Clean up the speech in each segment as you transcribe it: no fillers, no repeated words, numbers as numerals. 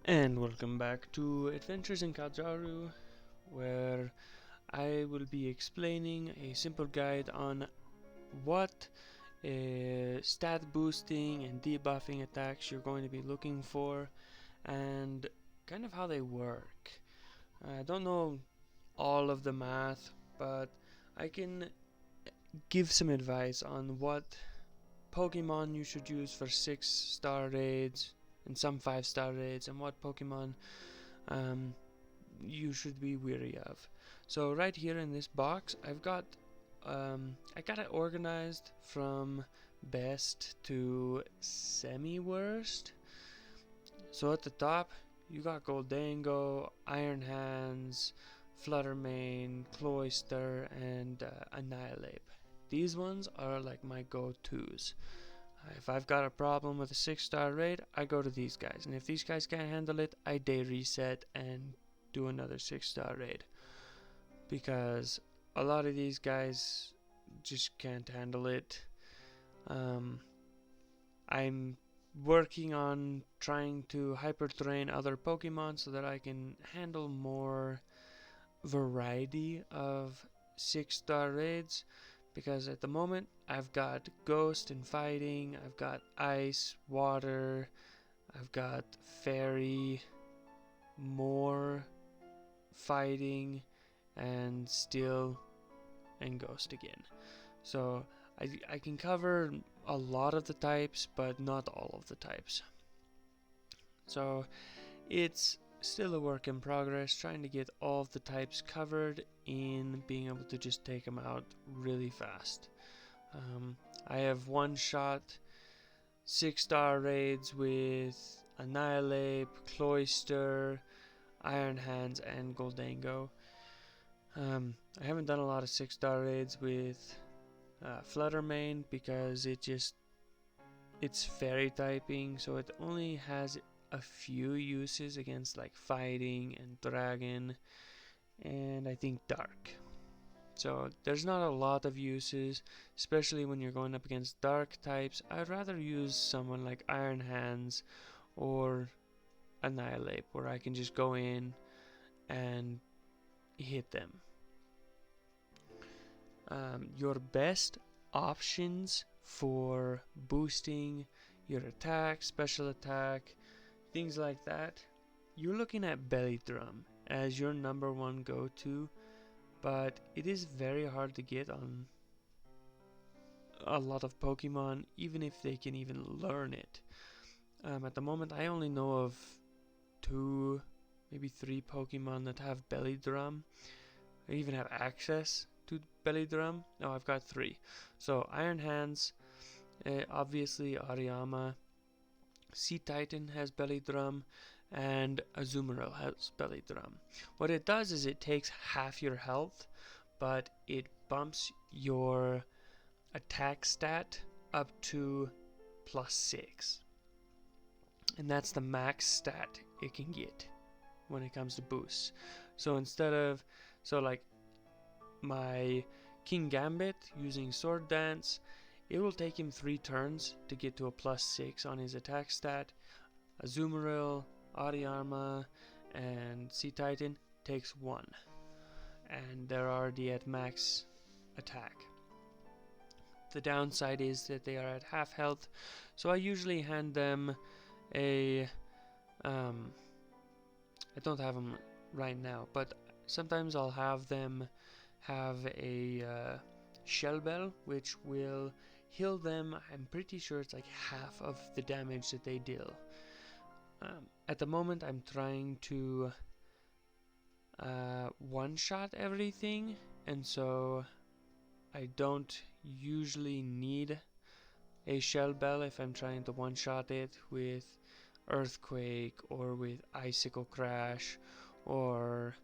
And welcome back to Adventures in Kal'Jaru, where I will be explaining a simple guide on what stat boosting and debuffing attacks you're going to be looking for, and kind of how they work. I don't know all of the math, but I can give some advice on what Pokemon you should use for 6-star raids and some 5-star raids, and what Pokemon you should be weary of. So right here in this box, I got it organized from best to semi-worst. So at the top, you got Goldango, Iron Hands, Fluttermane, Cloyster, and Annihilate. These ones are like my go-tos. If I've got a problem with a 6-star raid, I go to these guys, and if these guys can't handle it, I day reset and do another 6-star raid, because a lot of these guys just can't handle it. I'm working on trying to hyper train other Pokemon so that I can handle more variety of 6-star raids, because at the moment I've got Ghost and Fighting, I've got Ice, Water, I've got Fairy, more Fighting, and Steel, and Ghost again. So I can cover a lot of the types, but not all of the types. So it's still a work in progress, trying to get all of the types covered in being able to just take them out really fast. I have one-shot 6-star raids with Annihilate, Cloyster, Iron Hands, and Goldango. I haven't done a lot of 6-star raids with Fluttermane because it's fairy typing, so it only has a few uses against like Fighting and Dragon, and I think Dark. So there's not a lot of uses, especially when you're going up against Dark types. I'd rather use someone like Iron Hands or Annihilate, where I can just go in and hit them. Your best options for boosting your attack, special attack, things like that, you're looking at Belly Drum as your #1 go-to, but it is very hard to get on a lot of Pokemon, even if they can even learn it. At the moment, I only know of 2, maybe 3 Pokemon that have Belly Drum. I even have access to Belly Drum. No, I've got 3. So Iron Hands, obviously Ariyama, Sea Titan has Belly Drum, and Azumarill has Belly Drum. What it does is it takes half your health, but it bumps your attack stat up to +6. And that's the max stat it can get when it comes to boosts. So instead of, like my King Gambit using Sword Dance, it will take him 3 turns to get to a +6 on his attack stat. Azumarill, Ariyama, and Sea Titan takes 1, and they're already at max attack. The downside is that they are at half health, so I usually hand them a I don't have them right now, but sometimes I'll have them have a Shell Bell, which will heal them. I'm pretty sure it's like half of the damage that they deal. At the moment, I'm trying to one-shot everything, and so I don't usually need a Shell Bell if I'm trying to one-shot it with Earthquake or with Icicle Crash or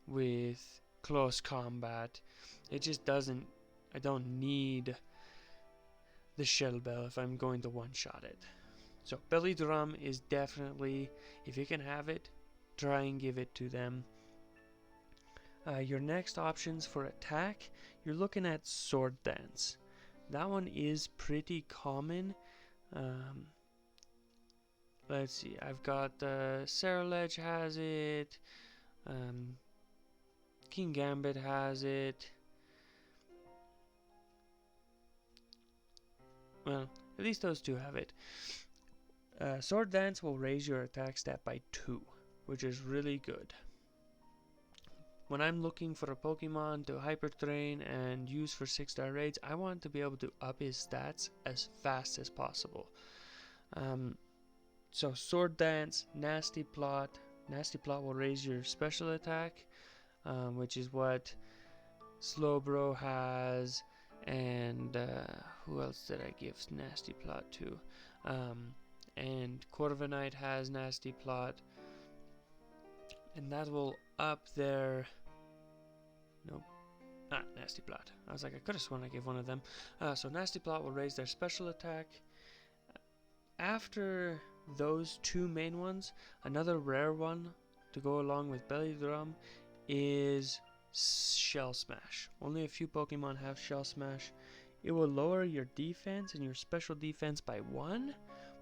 with Close Combat. It just doesn't, I don't need the Shell Bell if I'm going to one-shot it. So Belly Drum is definitely, if you can have it, try and give it to them. Your next options for attack, you're looking at Sword Dance. That one is pretty common. let's see, I've got Cerulege has it, King Gambit has it. Well, at least those two have it. Sword Dance will raise your attack stat by 2, which is really good. When I'm looking for a Pokemon to Hyper Train and use for 6-star raids, I want to be able to up his stats as fast as possible. So Sword Dance, Nasty Plot. Nasty Plot will raise your special attack, which is what Slowbro has, and who else did I give Nasty Plot to? And Corviknight has Nasty Plot, and that will up their... Nope. Nasty Plot. I was like, I could have sworn I gave one of them. So Nasty Plot will raise their special attack. After those two main ones, another rare one to go along with Belly Drum is Shell Smash. Only a few Pokemon have Shell Smash. It will lower your defense and your special defense by 1,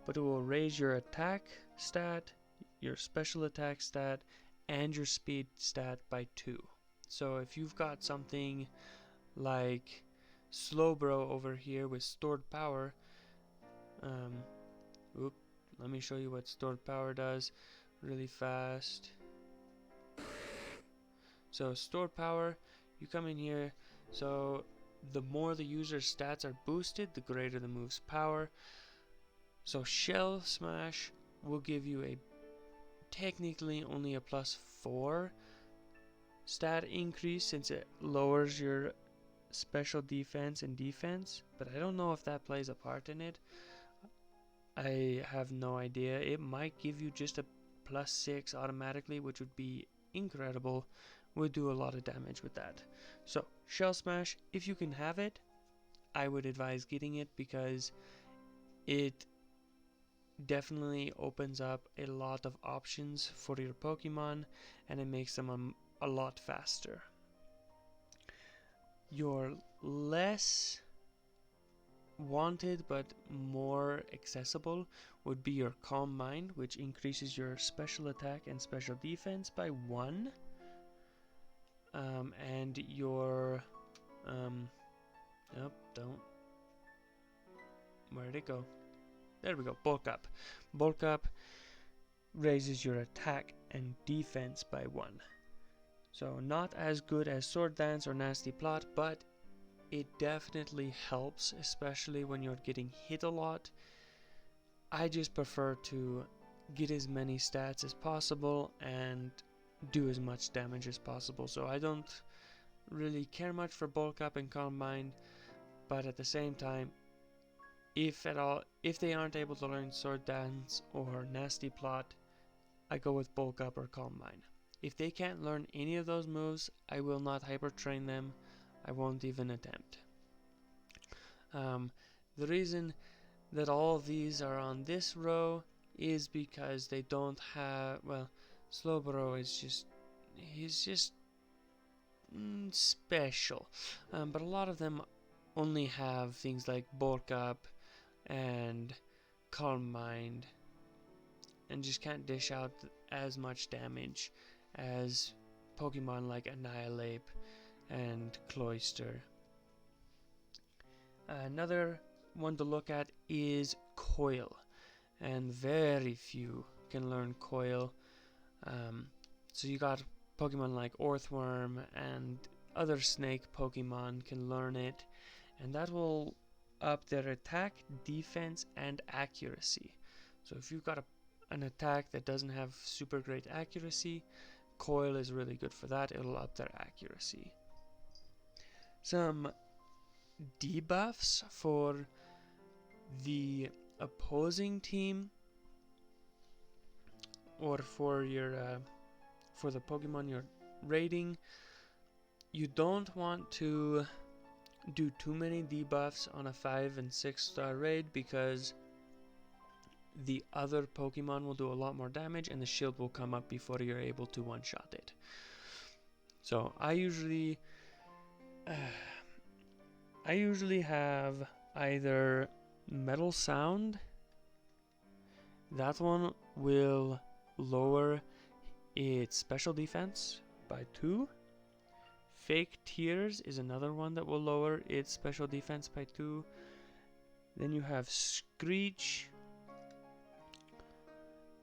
but it will raise your attack stat, your special attack stat, and your speed stat by 2. So if you've got something like Slowbro over here with stored power, let me show you what stored power does really fast. So stored power, you come in here, so the more the user's stats are boosted, the greater the move's power. So Shell Smash will give you a technically only a +4 stat increase since it lowers your special defense and defense, but I don't know if that plays a part in it. I have no idea. It might give you just a +6 automatically, which would be incredible. Would do a lot of damage with that. So Shell Smash, if you can have it, I would advise getting it because it definitely opens up a lot of options for your Pokemon and it makes them a lot faster. Your less wanted but more accessible would be your Calm Mind, which increases your special attack and special defense by 1. And your where'd it go? There we go. Bulk Up. Bulk Up raises your attack and defense by 1. So not as good as Sword Dance or Nasty Plot, but it definitely helps, especially when you're getting hit a lot. I just prefer to get as many stats as possible and do as much damage as possible. So I don't really care much for Bulk Up and Calm Mind, but at the same time, if they aren't able to learn Sword Dance or Nasty Plot, I go with Bulk Up or Calm Mind. If they can't learn any of those moves, I will not hyper train them. I won't even attempt. The reason that all of these are on this row is because they don't have, well, Slowbro is just, he's just special. But a lot of them only have things like Bulk Up and Calm Mind and just can't dish out as much damage as Pokemon like Annihilate and Cloyster. Another one to look at is Coil, and very few can learn Coil. So you got Pokemon like Orthworm and other snake Pokemon can learn it, and that will up their attack, defense, and accuracy. So if you've got an attack that doesn't have super great accuracy, Coil is really good for that. It'll up their accuracy. Some debuffs for the opposing team, or for your for the Pokemon you're raiding. You don't want to do too many debuffs on a 5 and 6 star raid because the other Pokemon will do a lot more damage and the shield will come up before you're able to one-shot it. So I usually have either Metal Sound That one will lower its special defense by 2. Fake Tears is another one that will lower its special defense by 2. Then you have Screech,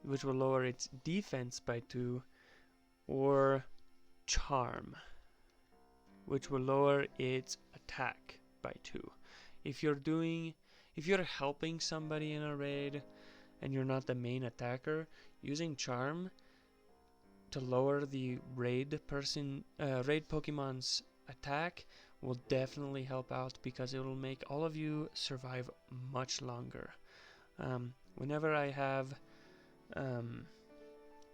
which will lower its defense by 2, or Charm, which will lower its attack by 2. If you're helping somebody in a raid and you're not the main attacker, using Charm to lower the raid Pokemon's attack will definitely help out, because it will make all of you survive much longer. Whenever I have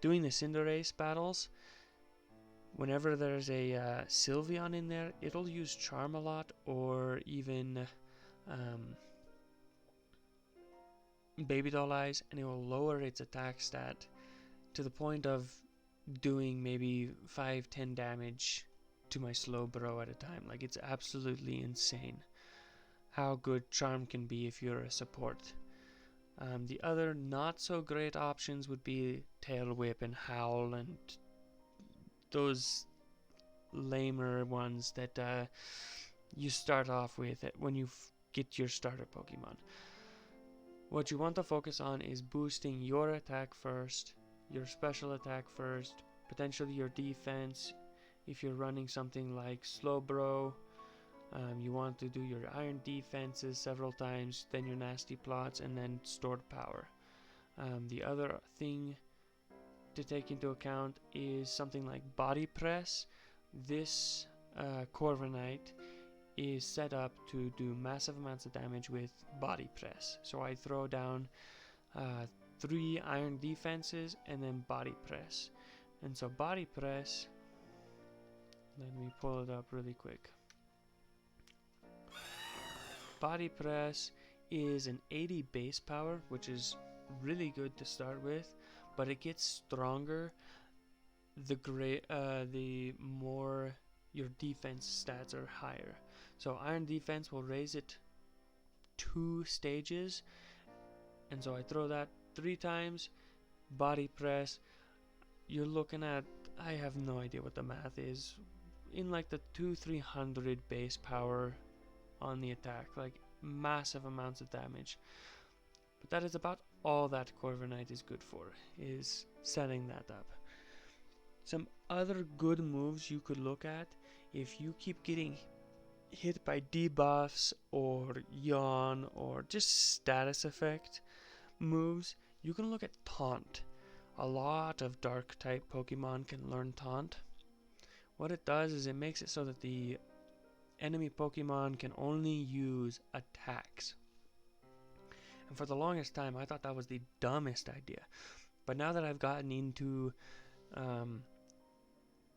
doing the Cinderace battles, whenever there's a Sylveon in there, it'll use Charm a lot, or even Baby Doll Eyes, and it will lower its attack stat to the point of doing maybe 5-10 damage to my Slowbro at a time. Like, it's absolutely insane how good Charm can be if you're a support. The other not so great options would be Tail Whip and Howl, and those lamer ones that you start off with when you get your starter Pokemon. What you want to focus on is boosting your attack first, your special attack first, potentially your defense. If you're running something like Slowbro, you want to do your Iron defenses several times, then your Nasty Plots, and then stored power. The other thing to take into account is something like Body Press. This Corviknight is set up to do massive amounts of damage with Body Press. So I throw down 3 Iron defenses and then Body Press. And so Body Press, let me pull it up really quick. Body Press is an 80 base power, which is really good to start with, but it gets stronger the more your defense stats are higher. So Iron defense will raise it 2 stages, and so I throw that 3 times. Body Press, you're looking at, I have no idea what the math is, in like the 200-300 base power on the attack, like massive amounts of damage. But that is about all that Corviknight is good for, is setting that up. Some other good moves you could look at, if you keep getting hit by debuffs or yawn or just status effect moves, you can look at Taunt. A lot of dark type Pokemon can learn Taunt. What it does is it makes it so that the enemy Pokemon can only use attacks. And for the longest time I thought that was the dumbest idea. But now that I've gotten into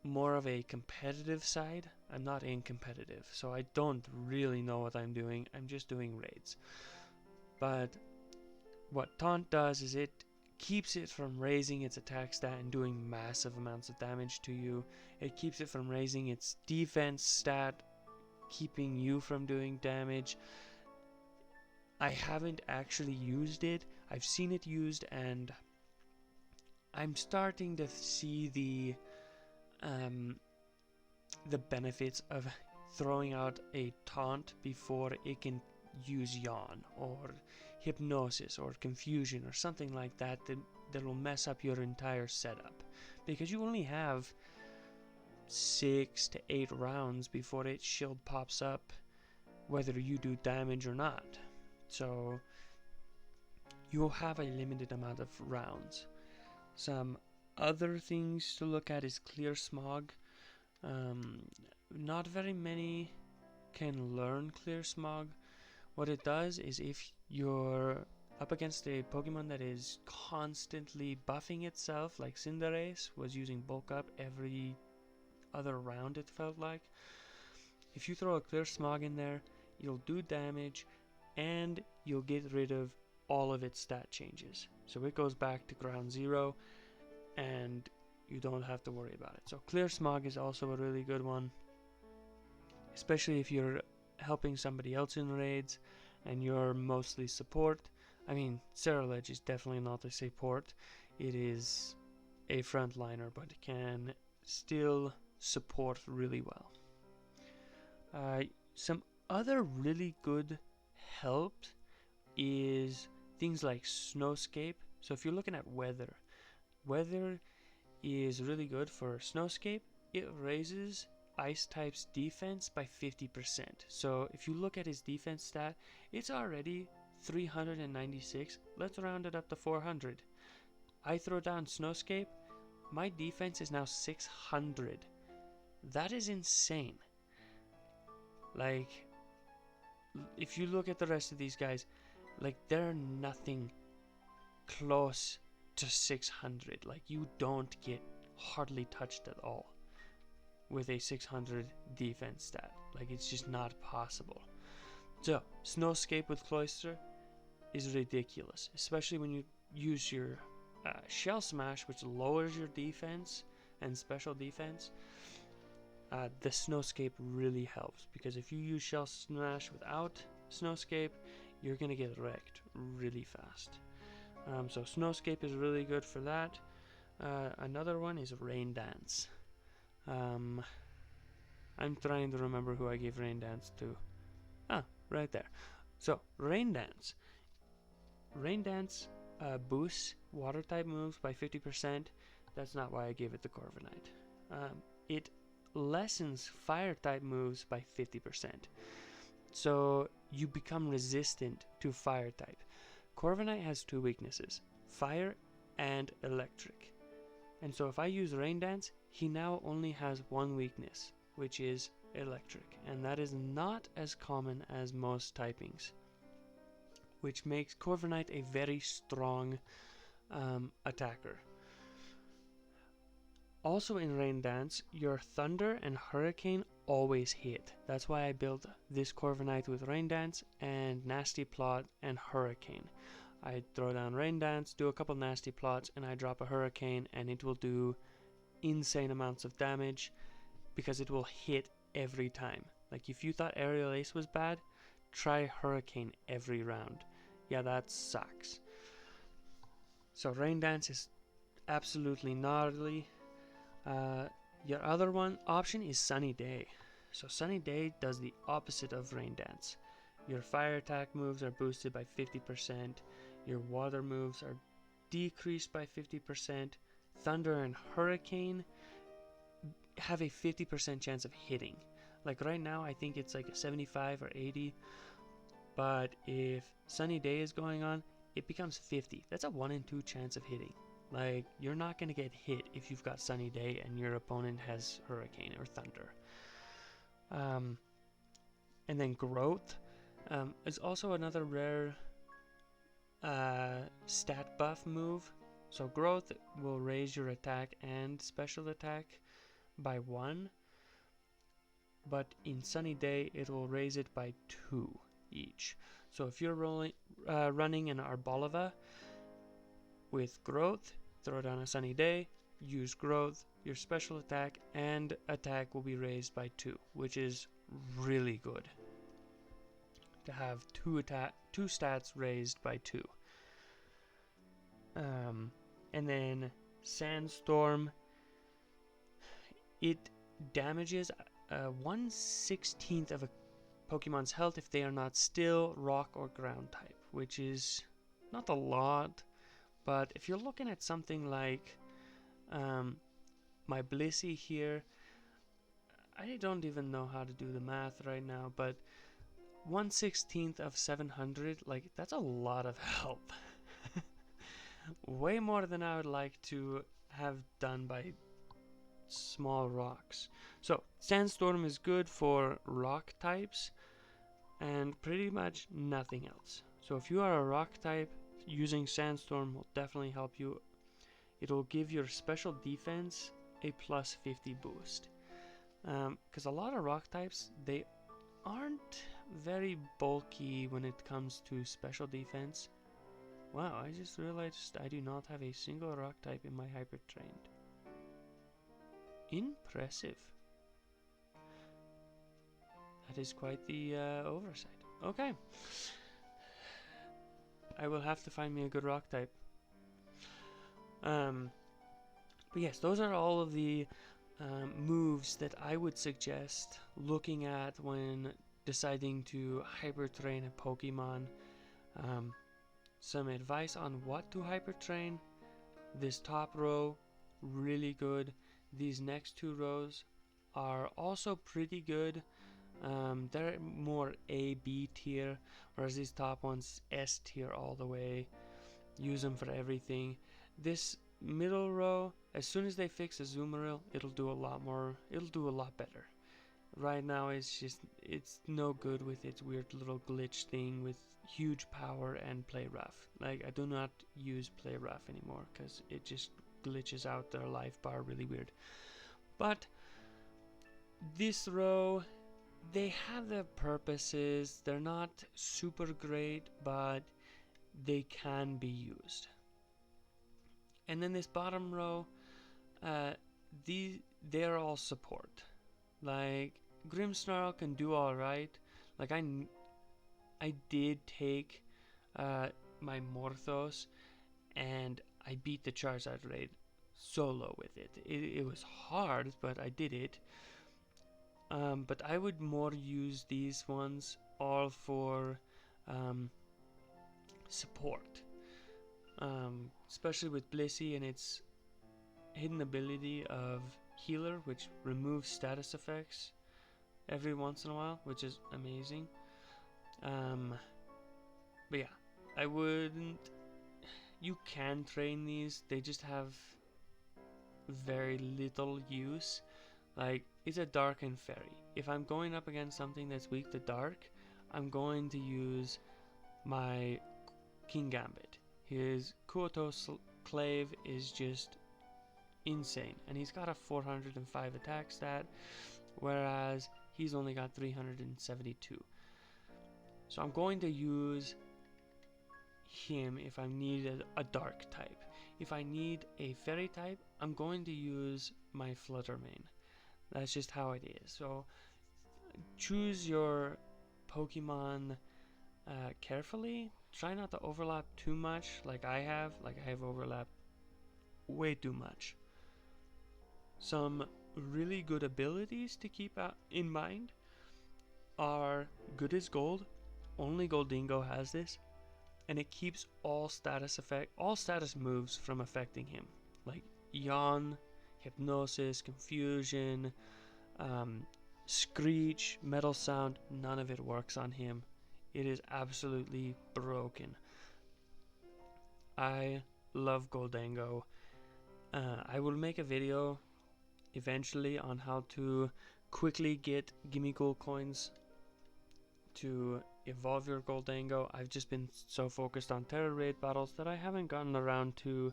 more of a competitive side, I'm not in competitive, so I don't really know what I'm doing. I'm just doing raids. But what Taunt does is it keeps it from raising its attack stat and doing massive amounts of damage to you. It keeps it from raising its defense stat, keeping you from doing damage. I haven't actually used it. I've seen it used, and I'm starting to see the benefits of throwing out a Taunt before it can use Yawn or Hypnosis or Confusion or something like that that will mess up your entire setup, because you only have 6 to 8 rounds before its shield pops up, whether you do damage or not. So you'll have a limited amount of rounds. Some other things to look at is Clear Smog. Not very many can learn Clear Smog. What it does is, if you're up against a Pokemon that is constantly buffing itself, like Cinderace was using Bulk Up every other round, it felt like, if you throw a Clear Smog in there, you'll do damage and you'll get rid of all of its stat changes. So it goes back to ground zero and you don't have to worry about it. So Clear Smog is also a really good one, especially if you're helping somebody else in raids and you're mostly support. I mean, Cerulege is definitely not a support. It is a frontliner, but it can still support really well. Some other really good help is things like Snowscape. So if you're looking at weather, weather is really good for Snowscape. It raises Ice type's defense by 50%. So if you look at his defense stat, it's already 396. Let's round it up to 400. I throw down Snowscape, my defense is now 600. That is insane. Like, if you look at the rest of these guys, like, they're nothing close to 600. Like, you don't get hardly touched at all with a 600 defense stat. Like, it's just not possible. So, Snowscape with Cloister is ridiculous, especially when you use your Shell Smash, which lowers your defense and special defense. The Snowscape really helps, because if you use Shell Smash without Snowscape, you're gonna get wrecked really fast. So Snowscape is really good for that. Another one is Rain Dance. I'm trying to remember who I gave Rain Dance to. Ah, right there. So Rain Dance. Rain Dance boosts water type moves by 50%. That's not why I gave it to Corviknight. It lessens fire type moves by 50%. So you become resistant to fire type. Corviknight has two weaknesses, fire and electric. And so if I use Rain Dance, he now only has one weakness, which is electric. And that is not as common as most typings, which makes Corviknight a very strong attacker. Also in Rain Dance, your Thunder and Hurricane always hit. That's why I built this Corviknight with Rain Dance and Nasty Plot and Hurricane. I throw down Rain Dance, do a couple Nasty Plots, and I drop a Hurricane, and it will do insane amounts of damage because it will hit every time. Like, if you thought Aerial Ace was bad, try Hurricane every round. Yeah, that sucks. So Rain Dance is absolutely gnarly. Your other option is Sunny Day. So Sunny Day does the opposite of Rain Dance. Your fire attack moves are boosted by 50%. Your water moves are decreased by 50%. Thunder and Hurricane have a 50% chance of hitting. Like right now, I think it's like a 75 or 80. But if Sunny Day is going on, it becomes 50. That's a 1 in 2 chance of hitting. Like, you're not going to get hit if you've got Sunny Day and your opponent has Hurricane or Thunder. And then Growth is also another rare stat buff move. So Growth will raise your attack and special attack by 1. But in Sunny Day, it will raise it by 2 each. So if you're running an Arboleva with Growth, throw down a Sunny Day, use Growth, your special attack and attack will be raised by 2, which is really good to have two stats raised by 2. And then Sandstorm, it damages 1/16 of a Pokemon's health if they are not still, rock, or ground type, which is not a lot. But if you're looking at something like my Blissey here, I don't even know how to do the math right now, but 1/16 of 700, like, that's a lot of help. Way more than I would like to have done by small rocks. So Sandstorm is good for rock types and pretty much nothing else. So if you are a rock type, using Sandstorm will definitely help you. It will give your special defense a plus 50 boost. Because a lot of rock types, they aren't very bulky when it comes to special defense. Wow, I just realized I do not have a single rock type in my Hyper Trained. Impressive. That is quite the oversight. Okay. I will have to find me a good rock type. But yes, those are all of the moves that I would suggest looking at when deciding to hyper train a Pokemon. Some advice on what to hyper train. This top row, really good. These next two rows are also pretty good. They're more A, B tier, whereas these top ones S tier all the way. Use them for everything. This middle row, as soon as they fix Azumarill, it'll do a lot more. It'll do a lot better. Right now, it's no good with its weird little glitch thing with huge power and play rough. Like, I do not use play rough anymore because it just glitches out their life bar really weird. But this row, they have their purposes. They're not super great, but they can be used. And then this bottom row, they're all support. Like, Grimmsnarl can do alright. Like, I did take my Morthos, and I beat the Charizard raid solo with it. It was hard, but I did it. But I would more use these ones all for support. Especially with Blissey and its hidden ability of Healer, which removes status effects every once in a while, which is amazing. But yeah, I wouldn't. You can train these, they just have very little use. Like, it's a Dark and Fairy. If I'm going up against something that's weak to Dark, I'm going to use my King Gambit. His Kuotos Clave is just insane, and he's got a 405 attack stat, whereas he's only got 372. So I'm going to use him if I need a dark type. If I need a fairy type, I'm going to use my Fluttermane. That's just how it is. So choose your Pokemon carefully. Try not to overlap too much like I have. Like, I have overlapped way too much. Some really good abilities to keep in mind are Good as Gold. Only Goldingo has this, and it keeps all status moves from affecting him, like Yawn, Hypnosis, Confusion, Screech, Metal Sound. None of it works on him. It is absolutely broken. I love Goldango. I will make a video eventually on how to quickly get Gimmighoul coins to evolve your Goldango. I've just been so focused on Terra Raid battles that I haven't gotten around to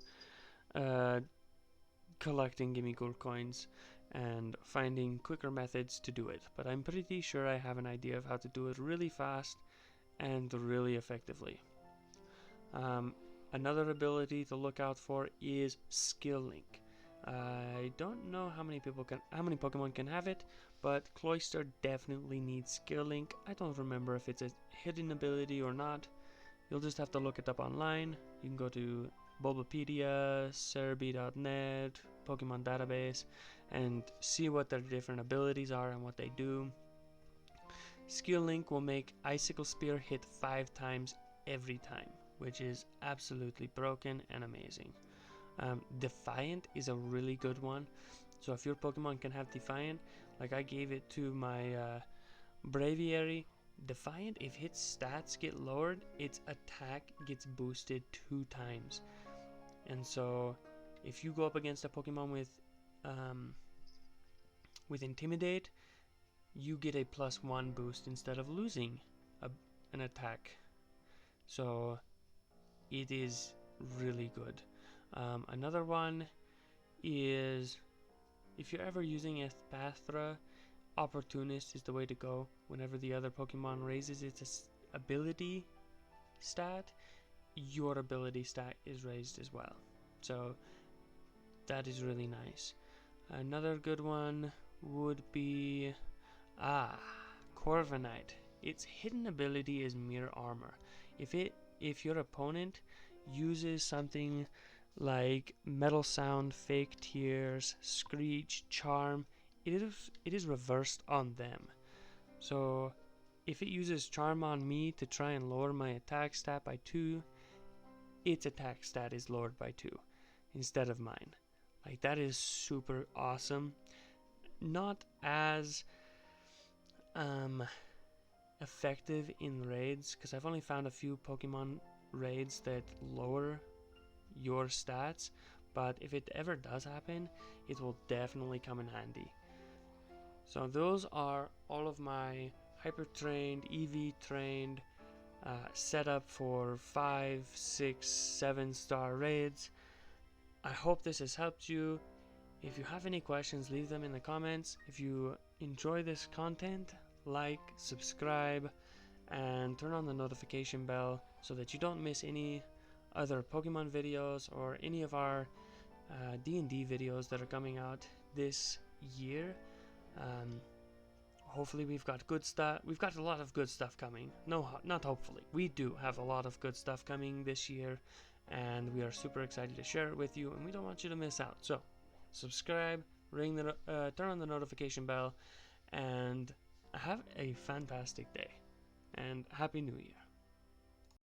collecting Gimmighoul coins and finding quicker methods to do it. But I'm pretty sure I have an idea of how to do it really fast and really effectively. Another ability to look out for is Skill Link. I don't know how many Pokemon can have it, but Cloyster definitely needs Skill Link. I don't remember if it's a hidden ability or not. You'll just have to look it up online. You can go to Bulbapedia, Cerebi.net, Pokemon Database, and see what their different abilities are and what they do. Skill Link will make Icicle Spear hit 5 times every time, which is absolutely broken and amazing. Defiant is a really good one. So if your Pokemon can have Defiant, like I gave it to my Braviary, Defiant, if its stats get lowered, its attack gets boosted 2 times. And so if you go up against a Pokemon with Intimidate, you get a +1 boost instead of losing an attack. So it is really good. Another one is, if you're ever using Espathra, Opportunist is the way to go. Whenever the other Pokemon raises its ability stat, your ability stat is raised as well. So that is really nice. Another good one would be Corviknight. Its hidden ability is Mirror Armor. If it if your opponent uses something like Metal Sound, Fake Tears, Screech, Charm, it is reversed on them. So if it uses Charm on me to try and lower my attack stat by 2, its attack stat is lowered by 2 instead of mine. Like, that is super awesome. Not as effective in raids, because I've only found a few Pokemon raids that lower your stats, but if it ever does happen, it will definitely come in handy. So those are all of my hyper trained, EV trained setup for 5, 6, 7 star raids. I hope this has helped you. If you have any questions, leave them in the comments. If you enjoy this content, like, subscribe, and turn on the notification bell so that you don't miss any other Pokemon videos or any of our D&D videos that are coming out this year. Hopefully we've got good stuff. We've got a lot of good stuff coming. No, not hopefully. We do have a lot of good stuff coming this year, and we are super excited to share it with you, and we don't want you to miss out. So subscribe, turn on the notification bell, and have a fantastic day, and Happy New Year.